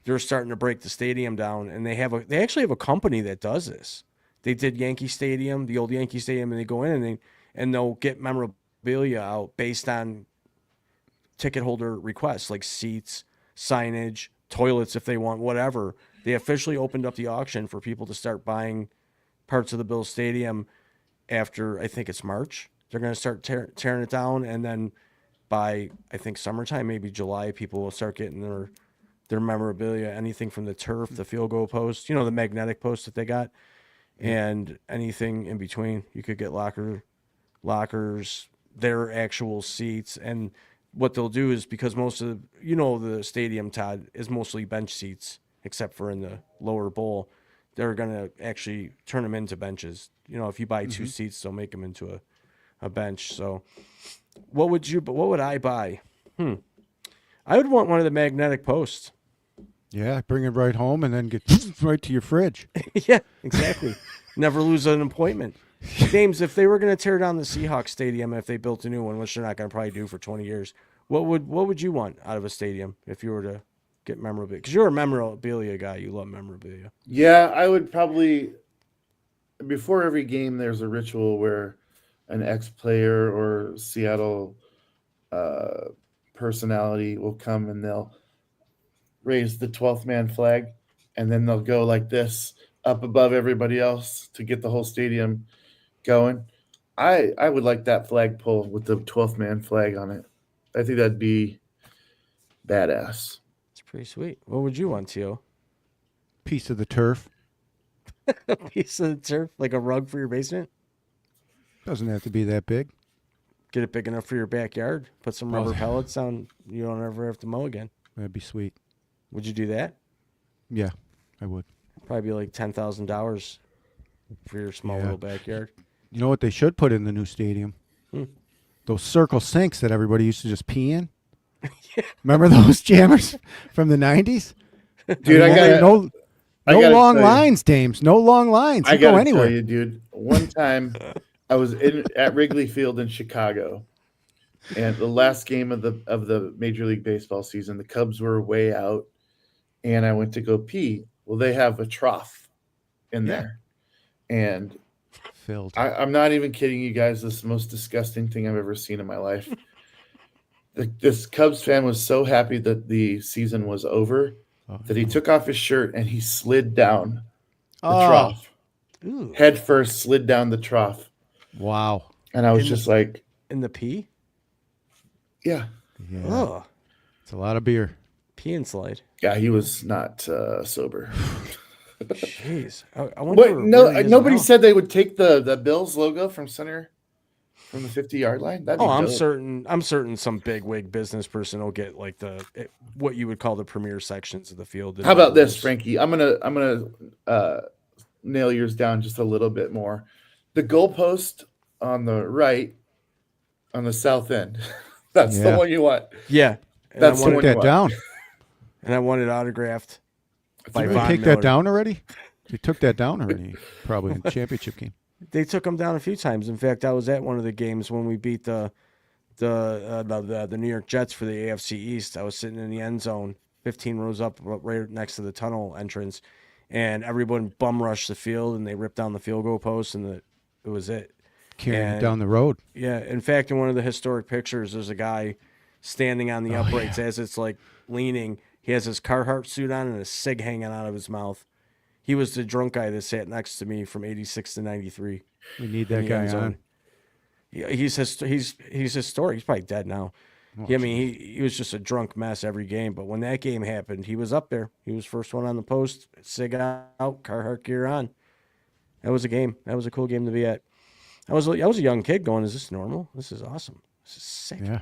they're starting to break the stadium down, and they actually have a company that does this. They did Yankee Stadium, the old Yankee Stadium, and they go in and they'll get memorabilia out based on ticket holder requests, like seats, signage, toilets if they want, whatever. They officially opened up the auction for people to start buying parts of the Bills Stadium after, I think it's March. They're going to start tearing it down, and then by, I think, summertime, maybe July, people will start getting their memorabilia, anything from the turf, the field goal post, the magnetic post that they got, and anything in between. You could get lockers, their actual seats, and what they'll do is, because most of the stadium, Todd, is mostly bench seats, except for in the lower bowl, they're going to actually turn them into benches. If you buy two seats, they'll make them into a bench. So what would I buy? I would want one of the magnetic posts.
Yeah, bring it right home and then get right to your fridge.
Yeah, exactly. Never lose an appointment. James, if they were going to tear down the Seahawks stadium, if they built a new one, which they're not going to probably do for 20 years, what would you want out of a stadium if you were to get memorabilia? Because you're a memorabilia guy. You love memorabilia.
Yeah, I would probably, before every game, there's a ritual where an ex-player or Seattle personality will come and they'll raise the 12th man flag, and then they'll go like this up above everybody else to get the whole stadium going. I would like that flagpole with the 12th man flag on it. I think that'd be badass.
It's pretty sweet. What would you want, Tio?
Piece of the turf.
A piece of the turf, like a rug for your basement?
Doesn't have to be that big.
Get it big enough for your backyard. Put some rubber pellets on. You don't ever have to mow again.
That'd be sweet.
Would you do that?
Yeah, I would.
Probably be like $10,000 for your small little backyard.
You know what they should put in the new stadium? Those circle sinks that everybody used to just pee in. Remember those jammers from the 90s?
Dude, I got
no long lines, Dames. No long lines.
I gotta
go anywhere.
tell you, dude. One time, I was at Wrigley Field in Chicago, and the last game of the Major League Baseball season, the Cubs were way out, and I went to go pee. Well, they have a trough in there, and
filled.
I'm not even kidding you guys. This is the most disgusting thing I've ever seen in my life. This Cubs fan was so happy that the season was over that he took off his shirt and he slid down the trough.
Ooh.
Head first, slid down the trough.
Wow.
And I was just like...
In the pee?
Yeah.
Oh.
It's a lot of beer.
Pee and slide.
Yeah, he was not sober.
Jeez. I wonder
nobody said they would take the Bills logo from center from the 50-yard line.
I'm certain some big wig business person will get like what you would call the premier sections of the field.
How about this, Frankie? I'm gonna nail yours down just a little bit more. The goalpost on the right, on the south end. That's the one you want.
Yeah,
that's the one you want.
Down.
And I want it autographed.
Did they take that down already? They took that down already, probably in the championship game.
They took them down a few times. In fact, I was at one of the games when we beat the New York Jets for the AFC East. I was sitting in the end zone, 15 rows up, right next to the tunnel entrance, and everyone bum rushed the field, and they ripped down the field goal post, and it was it.
Carrying it down the road.
Yeah. In fact, in one of the historic pictures, there's a guy standing on the uprights as it's like leaning. He has his Carhartt suit on and a cig hanging out of his mouth. He was the drunk guy that sat next to me from 86 to 93.
We need that guy on.
Yeah, he's historic. He's probably dead now. I mean, he was just a drunk mess every game. But when that game happened, he was up there. He was first one on the post. Cig out, Carhartt gear on. That was a game. That was a cool game to be at. I was a young kid going, is this normal? This is awesome. This is sick.
Yeah.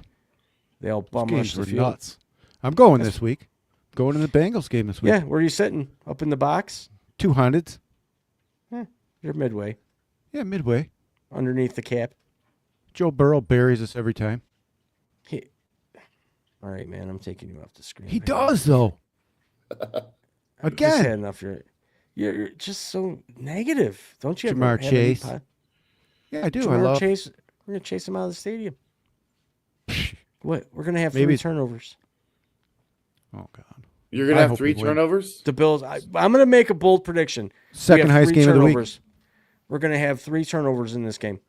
They all bum rushed the field.
Nuts. I'm going this week. Going to the Bengals game this week.
Yeah, where are you sitting? Up in the box?
200s.
You're midway.
Yeah, midway.
Underneath the cap.
Joe Burrow buries us every time.
All right, man, I'm taking you off the screen.
He does, though.
I've just had enough. You're just so negative. Don't you
Jamar
ever
Chase?
Have
Yeah, I do.
Jamar Chase. We're going to chase him out of the stadium. What? We're going to have three turnovers.
Oh, God.
You're going to have 3 turnovers?
The Bills. I'm going to make a bold prediction.
Second highest game of the week.
We're going to have 3 turnovers in this game.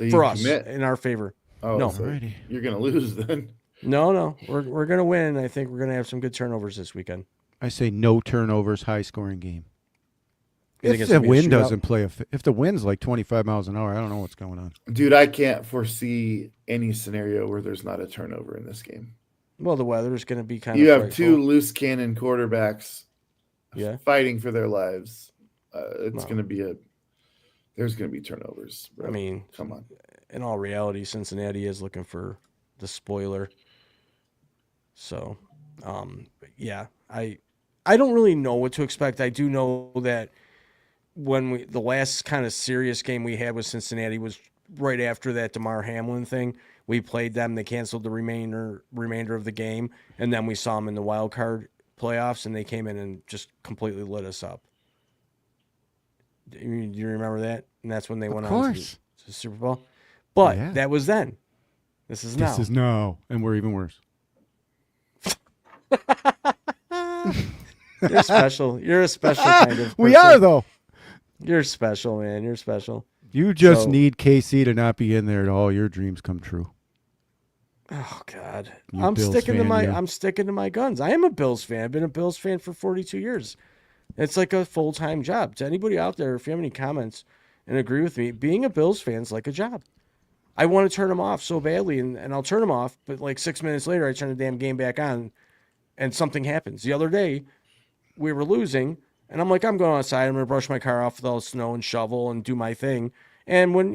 For us, in our favor.
Oh,
no.
So you're going to lose then.
No. We're going to win. I think we're going to have some good turnovers this weekend.
I say no turnovers, high-scoring game.
If
the wind doesn't play, if the wind's like 25 miles an hour, I don't know what's going on.
Dude, I can't foresee any scenario where there's not a turnover in this game.
Well, the weather is going to be kind
of. You have
frightful.
2 loose cannon quarterbacks, fighting for their lives. There's going to be turnovers. Bro.
I mean,
come on.
In all reality, Cincinnati is looking for the spoiler. So, I don't really know what to expect. I do know that when the last kind of serious game we had with Cincinnati was right after that DeMar Hamlin thing. We played them. They canceled the remainder of the game, and then we saw them in the wild card playoffs, and they came in and just completely lit us up. Do you remember that? And that's when they went on to the Super Bowl. But that was then. This is now.
This is now, and we're even worse.
You're special. You're a special kind of person.
We are, though.
You're special, man. You're special.
You just need KC to not be in there, and all your dreams come true.
Oh God, I'm sticking to my guns. I am a Bills fan. I've been a Bills fan for 42 years. It's like a full-time job. To anybody out there, if you have any comments and agree with me, being a Bills fan is like a job. I want to turn them off so badly, and I'll turn them off, but like 6 minutes later, I turn the damn game back on, and something happens. The other day, we were losing, and I'm like, I'm going outside. I'm going to brush my car off with all the snow and shovel and do my thing. And when,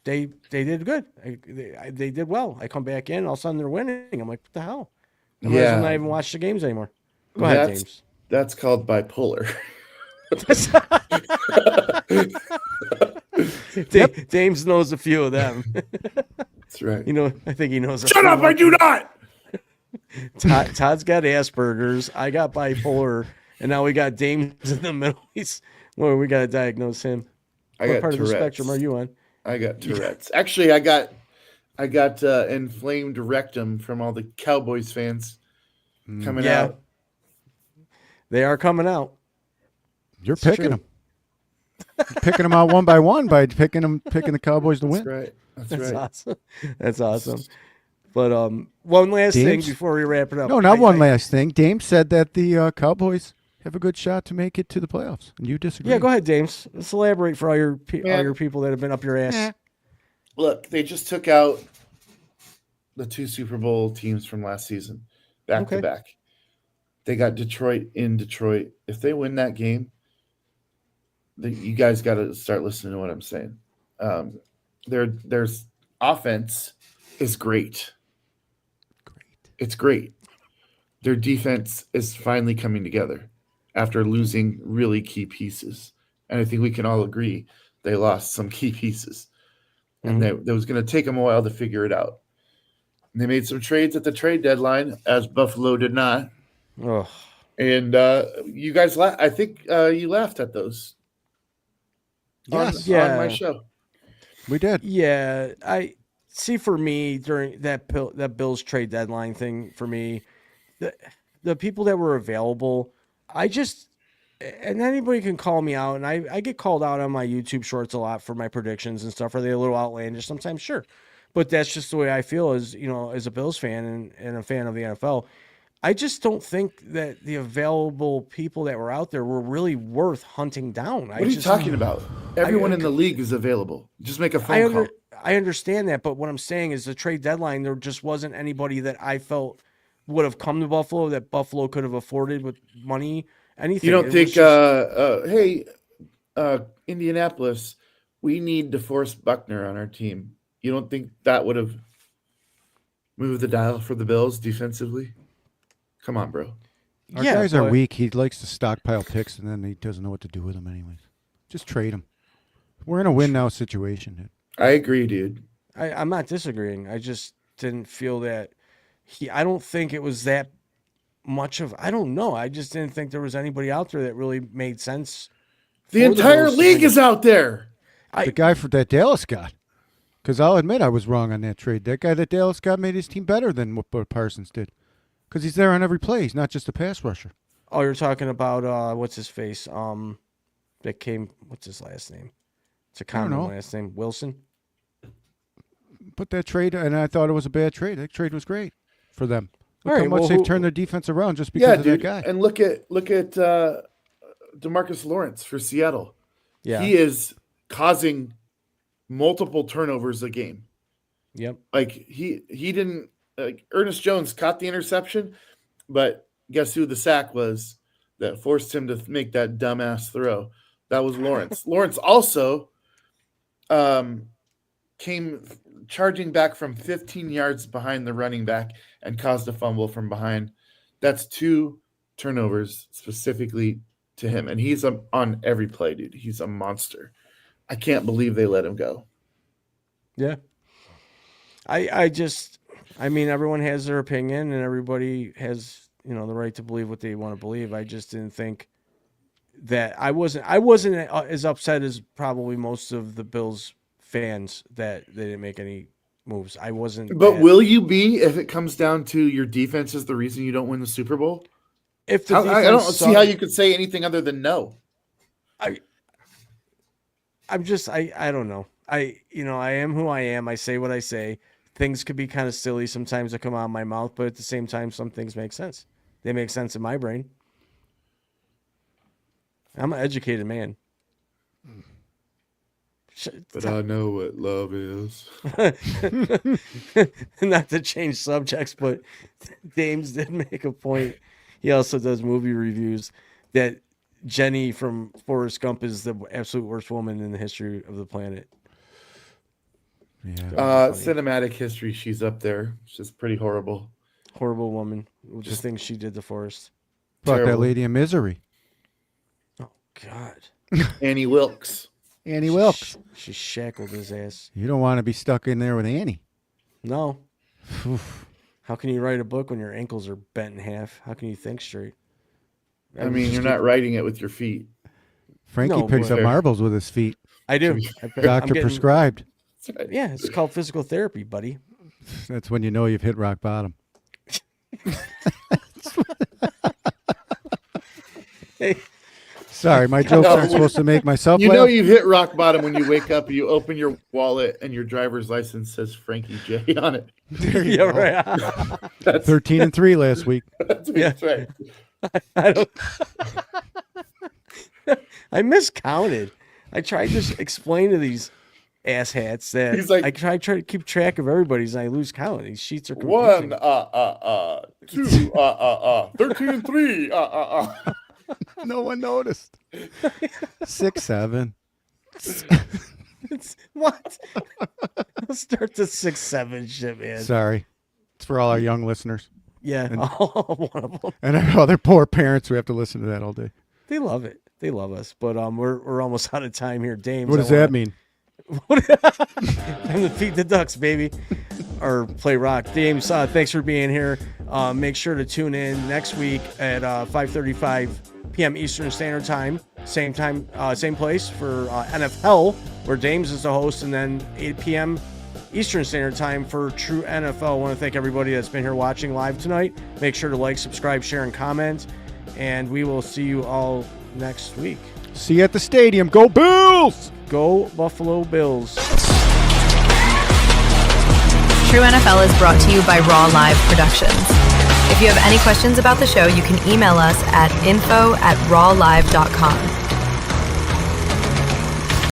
they did good. They did well. I come back in, and all of a sudden they're winning. I'm like, what the hell? I might as well not even watch the games anymore. Go ahead, James.
That's called bipolar.
James knows a few of them.
That's right.
I think he knows.
Shut up! I do not.
Todd's got Asperger's. I got bipolar, and now we got James in the middle. We got to diagnose him. What part
Tourette's.
of the spectrum are you on?
I got Tourette's. Actually, I got inflamed rectum from all the Cowboys fans coming out.
They are coming out.
You're picking them. Picking them out one by one by picking the Cowboys to win.
That's right.
Awesome. That's awesome. But one last thing before we wrap it up.
No, not one last thing. Dame said that the Cowboys have a good shot to make it to the playoffs, and you disagree.
Yeah, go ahead, James. Let's elaborate for all your people that have been up your ass.
Look, they just took out the 2 Super Bowl teams from last season, back to back. They got Detroit in Detroit. If they win that game, you guys got to start listening to what I'm saying. Their offense is great. It's great. Their defense is finally coming together after losing really key pieces. And I think we can all agree they lost some key pieces. And it was going to take them a while to figure it out. And they made some trades at the trade deadline, as Buffalo did not.
Oh.
And you guys, I think you laughed at those. On my show.
We did.
Yeah, I see. For me, during that Bills trade deadline thing, for me, the people that were available, and anybody can call me out, and I get called out on my YouTube shorts a lot for my predictions and stuff. Are they a little outlandish? Sometimes, sure, but that's just the way I feel as a Bills fan and a fan of the NFL. I just don't think that the available people that were out there were really worth hunting down.
What are you talking about? Everyone in the league is available. Just make a phone call.
I understand that, but what I'm saying is the trade deadline, there just wasn't anybody that I felt would have come to Buffalo that Buffalo could have afforded with money, anything.
You don't think, hey, Indianapolis, we need DeForest Buckner on our team. You don't think that would have moved the dial for the Bills defensively? Come on, bro.
Our guys are weak. He likes to stockpile picks, and then he doesn't know what to do with them anyways. Just trade them. We're in a win-now situation, dude.
I agree, dude.
I'm not disagreeing. I just didn't feel that I don't think it was that much of, I don't know. I just didn't think there was anybody out there that really made sense.
The entire league is out there.
The guy that Dallas got. Because I'll admit I was wrong on that trade. That guy that Dallas got made his team better than what Parsons did. Because he's there on every play. He's not just a pass rusher.
Oh, you're talking about, what's his face? What's his last name? It's a common last name. Wilson?
But that trade, and I thought it was a bad trade. That trade was great for them. Look how
right,
much they've turned their defense around just because of that guy.
And look at DeMarcus Lawrence for Seattle.
Yeah.
He is causing multiple turnovers a game.
Yep.
Like he didn't Ernest Jones caught the interception, but guess who the sack was that forced him to make that dumbass throw? That was Lawrence. Lawrence also came charging back from 15 yards behind the running back and caused a fumble from behind. That's 2 turnovers specifically to him. And he's on every play, dude. He's a monster. I can't believe they let him go.
Yeah. I mean, everyone has their opinion and everybody has, the right to believe what they want to believe. I just didn't think that I wasn't as upset as probably most of the Bills fans that they didn't make any moves. I wasn't.
But will you be if it comes down to your defense is the reason you don't win the Super Bowl?
If the
I don't see how you could say anything other than no.
I don't know. I am who I am. I say what I say. Things could be kind of silly sometimes that come out of my mouth, but at the same time, some things make sense. They make sense in my brain. I'm an educated man.
But I know what love is.
Not to change subjects, but Dames did make a point. He also does movie reviews that Jenny from Forrest Gump is the absolute worst woman in the history of the planet.
Yeah.
Cinematic history, she's up there. She's pretty horrible.
Horrible woman. The things she did to Forrest.
Brought that lady in misery.
Oh, God.
Annie Wilkes.
Annie Wilkes.
She shackled his ass.
You don't want to be stuck in there with Annie.
No. How can you write a book when your ankles are bent in half? How can you think straight?
I mean, you're not writing it with your feet.
Frankie picks up marbles with his feet.
I do.
Doctor prescribed.
Yeah, it's called physical therapy, buddy.
That's when you know you've hit rock bottom.
Hey.
Sorry, my jokes aren't supposed to make myself laugh.
You know you've hit rock bottom when you wake up, you open your wallet, and your driver's license says Frankie J on it.
There you go. Right. That's 13-3 last week.
That's right.
I miscounted. I tried to explain to these asshats that
he's like,
I try to keep track of everybody's and I lose count. These sheets are confusing.
1, 2, 13-3,
No one noticed. 6, 7.
What? Let's start the 6, 7 shit, man.
Sorry. It's for all our young listeners.
Yeah, and, one of them.
And our other poor parents who have to listen to that all day.
They love it. They love us. But we're almost out of time here, Dames.
What does that mean?
Time to feed the ducks, baby. Or play rock. Dames, thanks for being here. Make sure to tune in next week at 5:35 p.m. Eastern Standard Time. Same place for NFL, where Dames is the host, and then 8 p.m. Eastern Standard Time for True NFL. I want to thank everybody that's been here watching live tonight. Make sure to like, subscribe, share, and comment. And we will see you all next week.
See you at the stadium. Go Bills!
Go Buffalo Bills.
True NFL is brought to you by Raw Live Productions. If you have any questions about the show, you can email us at info@rawlive.com.